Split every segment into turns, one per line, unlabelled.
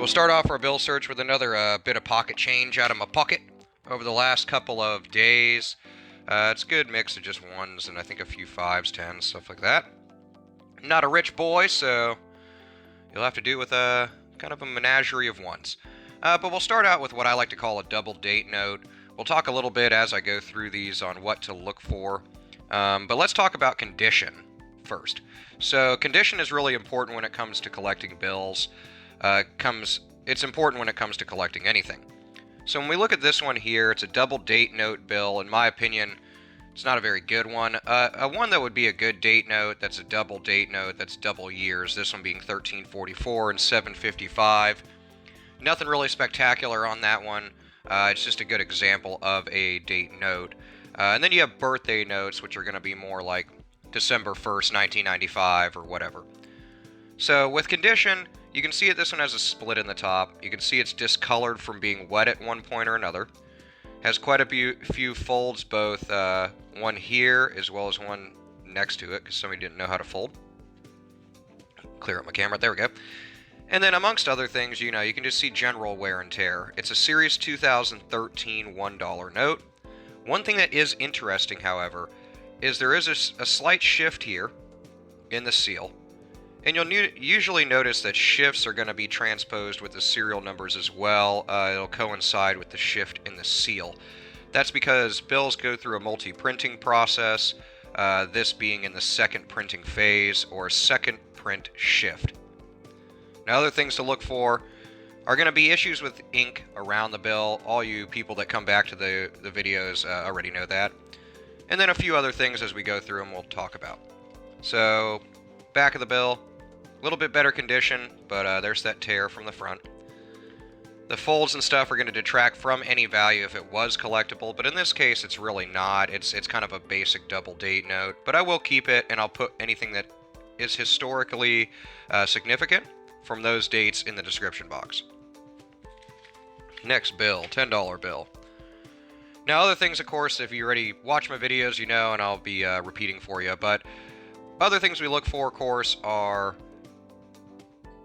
So we'll start off our bill search with another bit of pocket change out of my pocket over the last couple of days. It's a good mix of just ones and I think a few fives, tens, stuff like that. I'm not a rich boy, so you'll have to do with a kind of a menagerie of ones. But we'll start out with what I like to call a double date note. We'll talk a little bit as I go through these on what to look for. But let's talk about condition first. So condition is really important when it comes to collecting bills. It's important when it comes to collecting anything. So when we look at this one here, it's a double date note bill. In my opinion, it's not a very good one. One that would be a good date note, that's a double date note, that's double years. This one being 1344 and 755. Nothing really spectacular on that one. It's just a good example of a date note. And then you have birthday notes, which are going to be more like December 1st, 1995 or whatever. So with condition, you can see it, this one has a split in the top. You can see it's discolored from being wet at one point or another. Has quite a few folds, both one here as well as one next to it, because somebody didn't know how to fold. Clear up my camera, there we go. And then amongst other things, you can just see general wear and tear. It's a Series 2013 $1 note. One thing that is interesting, however, is there is a slight shift here in the seal. And you'll usually notice that shifts are going to be transposed with the serial numbers as well. It'll coincide with the shift in the seal. That's because bills go through a multi-printing process, this being in the second printing phase or second print shift. Now, other things to look for are going to be issues with ink around the bill. All you people that come back to the videos already know that. And then a few other things as we go through them we'll talk about. So, back of the bill. A little bit better condition, but there's that tear from the front. The folds and stuff are going to detract from any value if it was collectible, but in this case it's really not. It's kind of a basic double date note, but I will keep it and I'll put anything that is historically significant from those dates in the description box. Next bill, $10 bill. Now other things, of course, if you already watch my videos, you know, and I'll be repeating for you, but other things we look for, of course, are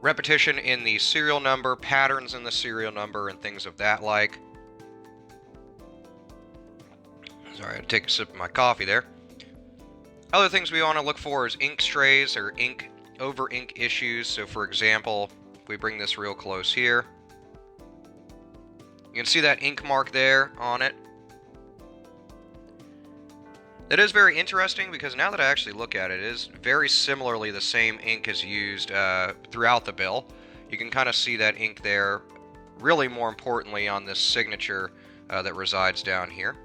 repetition in the serial number, patterns in the serial number, and things of that like. Sorry, I had to take a sip of my coffee there. Other things we want to look for is ink strays or over ink issues. So for example, if we bring this real close here, you can see that ink mark there on it. That is very interesting because now that I actually look at it, it is very similarly the same ink is used throughout the bill. You can kind of see that ink there, really more importantly on this signature that resides down here.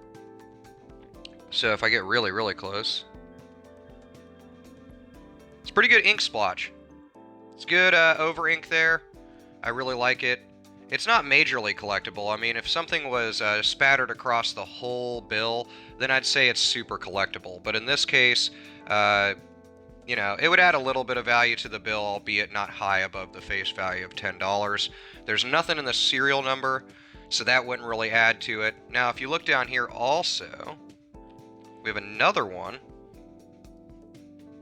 So if I get really, really close, it's pretty good ink splotch. It's good over ink there. I really like it. It's not majorly collectible. I mean, if something was spattered across the whole bill, then I'd say it's super collectible. But in this case, it would add a little bit of value to the bill, albeit not high above the face value of $10. There's nothing in the serial number, so that wouldn't really add to it. Now, if you look down here also, we have another one.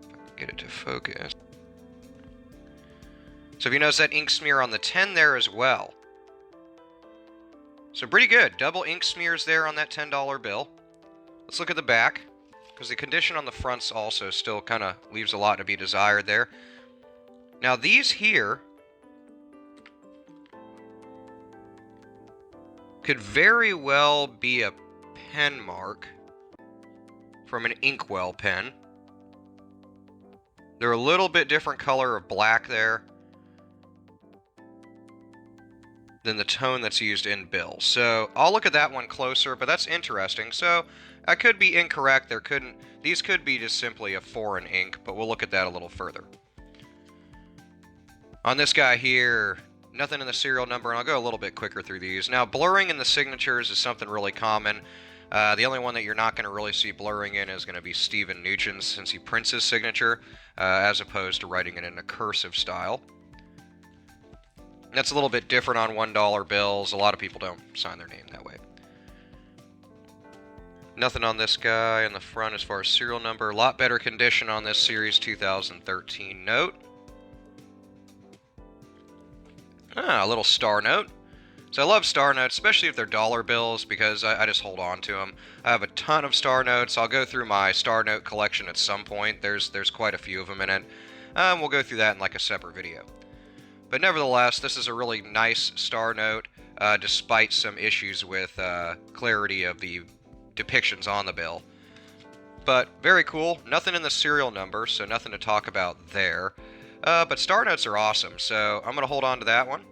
If I can get it to focus. So if you notice that ink smear on the 10 there as well. So pretty good. Double ink smears there on that $10 bill. Let's look at the back, because the condition on the fronts also still kind of leaves a lot to be desired there. Now these here could very well be a pen mark from an inkwell pen. They're a little bit different color of black there than the tone that's used in bills. So I'll look at that one closer, but that's interesting. So I could be incorrect. These could be just simply a foreign ink, but we'll look at that a little further. On this guy here, nothing in the serial number, and I'll go a little bit quicker through these. Now, blurring in the signatures is something really common. The only one that you're not going to really see blurring in is going to be Stephen Nugent's, since he prints his signature, as opposed to writing it in a cursive style. That's a little bit different on $1 bills. A lot of people don't sign their name that way. Nothing on this guy in the front as far as serial number. A lot better condition on this Series 2013 note. A little star note. So I love star notes, especially if they're dollar bills, because I just hold on to them. I have a ton of star notes. I'll go through my star note collection at some point. There's quite a few of them in it. We'll go through that in like a separate video. But nevertheless, this is a really nice star note, despite some issues with clarity of the depictions on the bill. But very cool. Nothing in the serial number, so nothing to talk about there. But star notes are awesome, so I'm going to hold on to that one.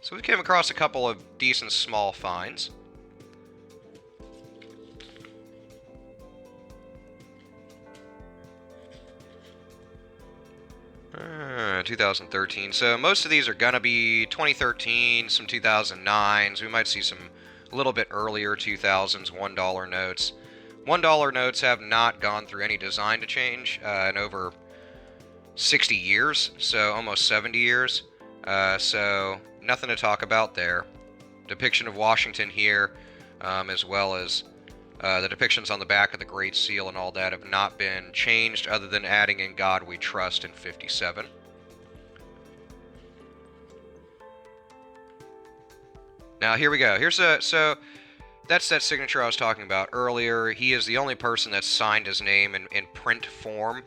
So we came across a couple of decent small finds. Uh, 2013. So most of these are going to be 2013, some 2009s. We might see some a little bit earlier 2000s $1 notes. $1 notes have not gone through any design to change in over 60 years, so almost 70 years. So nothing to talk about there. Depiction of Washington here, as well as the depictions on the back of the Great Seal and all that have not been changed, other than adding in God We Trust in 57. Now here we go. So that's that signature I was talking about earlier. He is the only person that's signed his name in print form.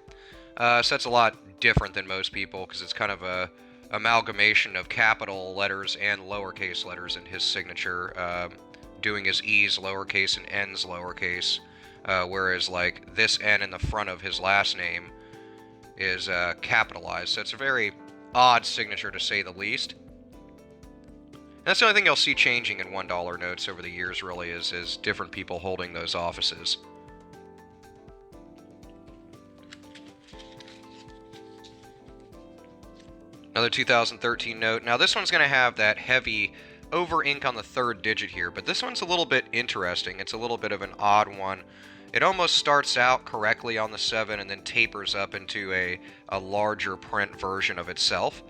So that's a lot different than most people, because it's kind of a amalgamation of capital letters and lowercase letters in his signature, doing his E's lowercase and N's lowercase, whereas like this N in the front of his last name is capitalized. So it's a very odd signature, to say the least. And that's the only thing you'll see changing in $1 notes over the years, really, is different people holding those offices. Another 2013 note. Now this one's going to have that heavy over ink on the third digit here, but this one's a little bit interesting. It's a little bit of an odd one. It almost starts out correctly on the 7 and then tapers up into a larger print version of itself.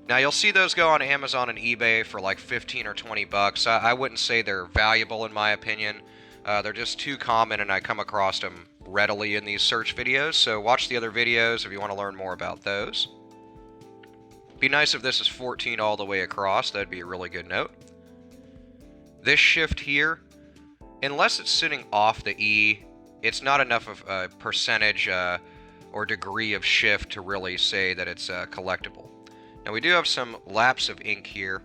Now you'll see those go on Amazon and eBay for like 15 or 20 bucks. I wouldn't say they're valuable in my opinion. They're just too common, and I come across them readily in these search videos, so watch the other videos if you want to learn more about those. Be nice if this is 14 all the way across. That'd be a really good note. This shift here, unless it's sitting off the E, it's not enough of a percentage or degree of shift to really say that it's collectible. Now we do have some laps of ink here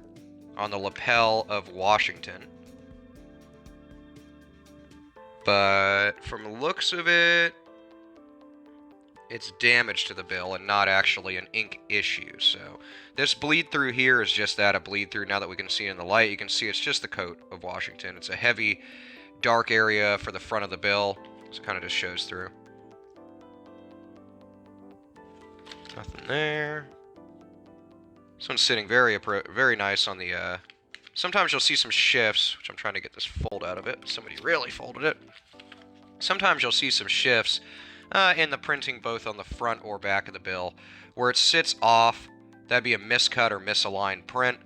on the lapel of Washington. But from the looks of it, it's damage to the bill and not actually an ink issue. So this bleed through here is just that, a bleed through. Now that we can see in the light, you can see it's just the coat of Washington. It's a heavy dark area for the front of the bill, so it kind of just shows through. Nothing there. This one's sitting very nice on the sometimes you'll see some shifts, which I'm trying to get this fold out of it. Somebody really folded it. Sometimes you'll see some shifts in the printing, both on the front or back of the bill, where it sits off. That'd be a miscut or misaligned print.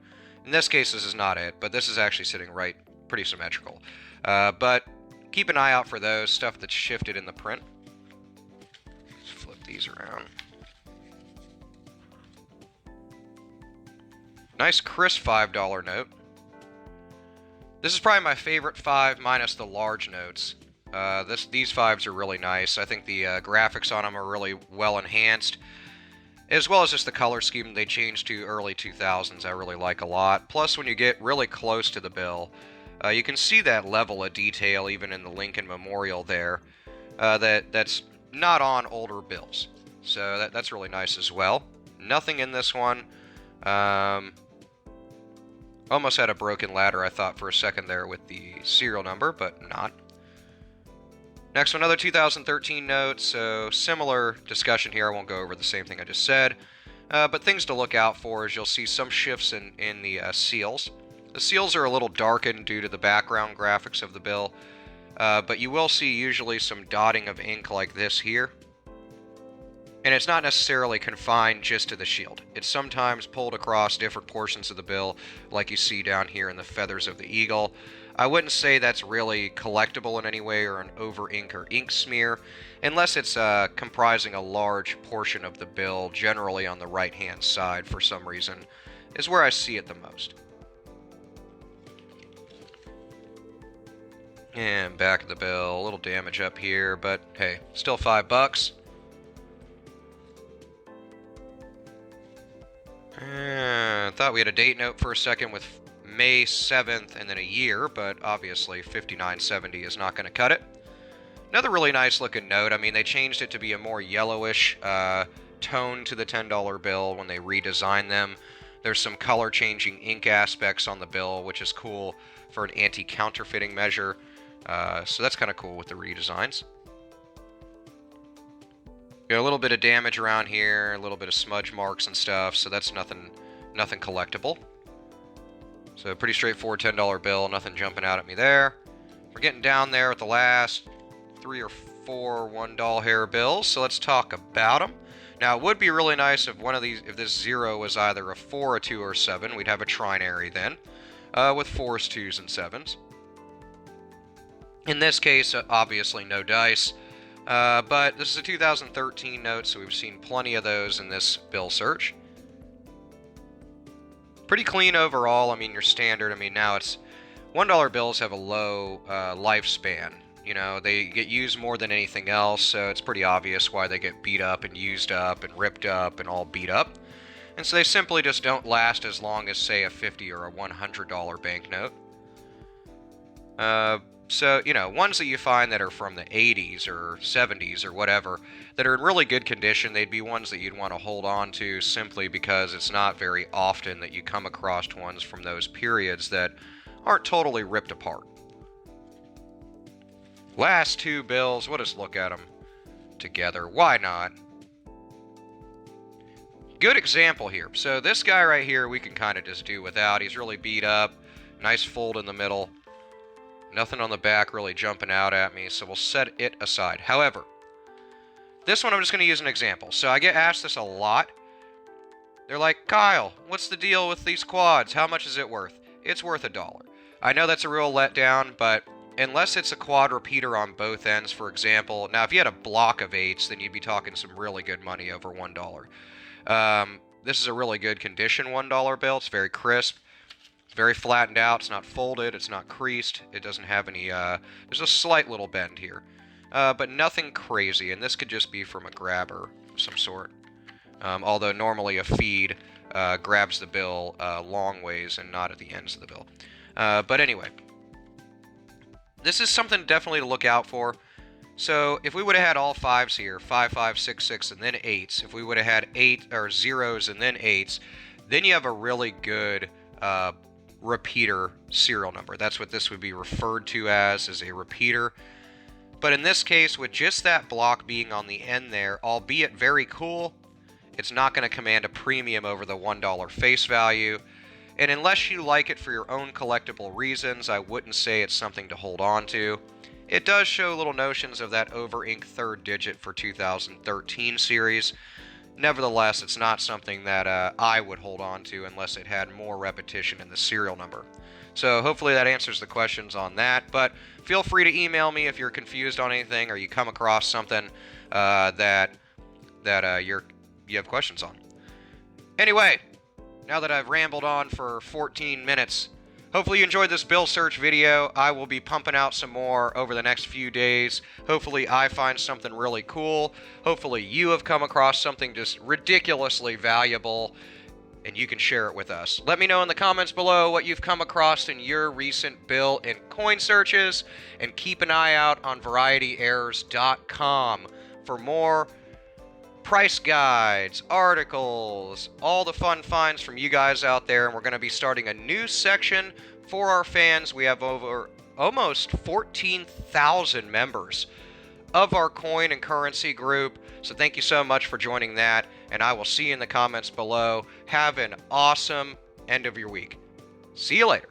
In this case, this is not it, but this is actually sitting right, pretty symmetrical. But keep an eye out for those, stuff that's shifted in the print. Let's flip these around. Nice crisp $5 note. This is probably my favorite 5 minus the large notes. These 5s are really nice. I think the graphics on them are really well enhanced, as well as just the color scheme they changed to early 2000s. I really like a lot. Plus, when you get really close to the bill, you can see that level of detail even in the Lincoln Memorial there. That's not on older bills, so that's really nice as well. Nothing in this one. Almost had a broken ladder, I thought for a second there with the serial number, but not. Next one, another 2013 note, so similar discussion here. I won't go over the same thing I just said, but things to look out for is you'll see some shifts in the seals. The seals are a little darkened due to the background graphics of the bill, but you will see usually some dotting of ink like this here. And it's not necessarily confined just to the shield. It's sometimes pulled across different portions of the bill, like you see down here in the feathers of the eagle. I wouldn't say that's really collectible in any way or an over-ink or ink smear, unless it's comprising a large portion of the bill, generally on the right-hand side for some reason. is where I see it the most. And back of the bill, a little damage up here, but hey, still $5. Thought we had a date note for a second with May 7th and then a year, but obviously 5970 is not going to cut it. Another really nice looking note. I mean, they changed it to be a more yellowish tone to the $10 bill when they redesigned them. There's some color changing ink aspects on the bill, which is cool for an anti-counterfeiting measure. So that's kind of cool with the redesigns. Got a little bit of damage around here, a little bit of smudge marks and stuff, so that's nothing collectible. So pretty straightforward $10 bill, nothing jumping out at me there. We're getting down there with the last 3 or 4 $1 hair bills, so let's talk about them. Now, it would be really nice if if this 0 was either a 4, a 2, or a 7. We'd have a trinary then, with 4s, 2s, and 7s. In this case, obviously no dice, but this is a 2013 note, so we've seen plenty of those in this bill search. Pretty clean overall. I mean, your standard. I mean, now it's $1 bills have a low lifespan. You know, they get used more than anything else, so it's pretty obvious why they get beat up and used up and ripped up and all beat up. And so they simply just don't last as long as, say, a $50 or a $100 banknote. So, you know, ones that you find that are from the 80s or 70s or whatever, that are in really good condition, they'd be ones that you'd want to hold on to simply because it's not very often that you come across ones from those periods that aren't totally ripped apart. Last 2 bills, we'll just look at them together. Why not? Good example here. So this guy right here, we can kind of just do without. He's really beat up. Nice fold in the middle. Nothing on the back really jumping out at me, so we'll set it aside. However, this one I'm just going to use an example. So I get asked this a lot. They're like, Kyle, what's the deal with these quads? How much is it worth? It's worth $1. I know that's a real letdown, but unless it's a quad repeater on both ends, for example. Now, if you had a block of 8s, then you'd be talking some really good money over $1. This is a really good condition $1 bill. It's very crisp. Very flattened out. It's not folded. It's not creased. It doesn't have any, there's a slight little bend here. But nothing crazy, and this could just be from a grabber of some sort. Although normally a feed grabs the bill long ways and not at the ends of the bill. But anyway, this is something definitely to look out for. So if we would have had all 5s here, 5, 5, 6, 6, and then 8s, if we would have had 8 or 0s and then 8s, then you have a really good repeater serial number. That's what this would be referred to as a repeater. But in this case, with just that block being on the end there, albeit very cool, it's not going to command a premium over the $1 face value. And unless you like it for your own collectible reasons, I wouldn't say it's something to hold on to. It does show little notions of that over-ink 3rd digit for 2013 series. Nevertheless, it's not something that I would hold on to unless it had more repetition in the serial number. So hopefully that answers the questions on that, but feel free to email me if you're confused on anything or you come across something that you have questions on. Anyway, now that I've rambled on for 14 minutes, hopefully you enjoyed this bill search video. I will be pumping out some more over the next few days. Hopefully I find something really cool. Hopefully you have come across something just ridiculously valuable and you can share it with us. Let me know in the comments below what you've come across in your recent bill and coin searches, and keep an eye out on VarietyErrors.com for more price guides, articles, all the fun finds from you guys out there. And we're going to be starting a new section for our fans. We have over almost 14,000 members of our coin and currency group. So thank you so much for joining that, and I will see you in the comments below. Have an awesome end of your week. See you later.